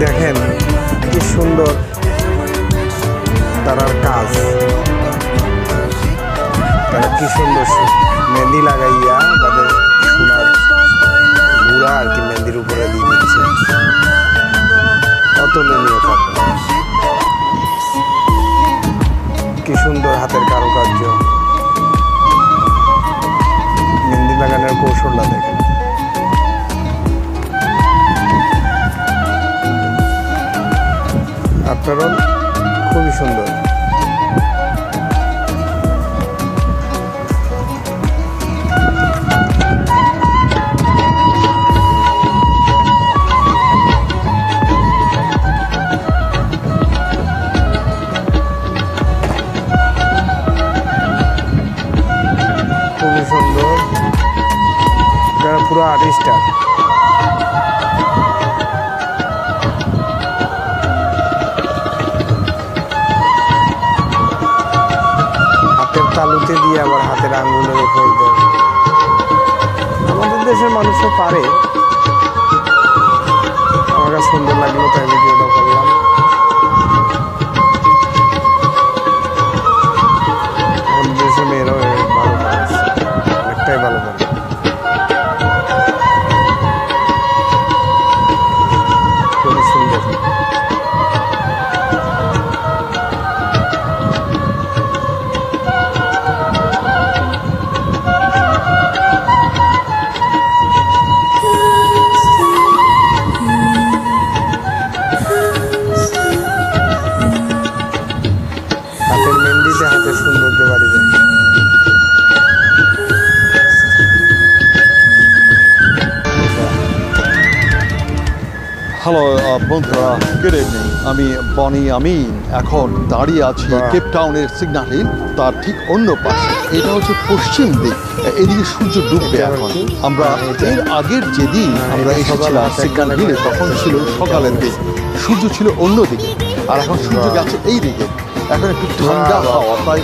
দেখেন কি সুন্দর তারার কাজ, তারা কি সুন্দর মেহেন্দি লাগাইয়া তাদের সোনার গুঁড়া আর কি মেহেন্দির উপরে দিয়ে দিচ্ছে। অতুলনীয় কাজ, কি সুন্দর হাতের কারুকার্য, মেহেন্দি লাগানোর কৌশলটা দেখেন। আপনারও খুবই সুন্দর। খুবই সুন্দর, যারা পুরো আর্টিস্টার। হাতের তালুতে দিয়ে আবার হাতের আঙ্গুলের উপর দেয়। আমাদের দেশের মানুষও পারে, আমার কাছে সুন্দর লাগলো তাই ভিডিওটা করলাম। আমাদের দেশের মেয়েরাও ভালো পারে, অনেকটাই ভালো পারে। খুবই সুন্দর। হাতের মেহেন্দিতে হাতের সৌন্দর্য বাড়ি যায়। হ্যালো বন্ধুরা, গুড ইভিনিং। আমি বনি আমিন এখন দাঁড়িয়ে আছি কেপ টাউনের সিগন্যাল হিল, তার ঠিক অন্য পাশে। এটা হচ্ছে পশ্চিম দিক, এদিকে সূর্য ডুববে এখন। আমরা এর আগের যেদিন আমরা এসেছিলাম সিগন্যাল হিলে তখন ছিল সকালের দিক, সূর্য ছিল অন্য দিকে, আর এখন সূর্য গেছে এই দিকে। এখন একটু ঠান্ডা হাওয়া, তাই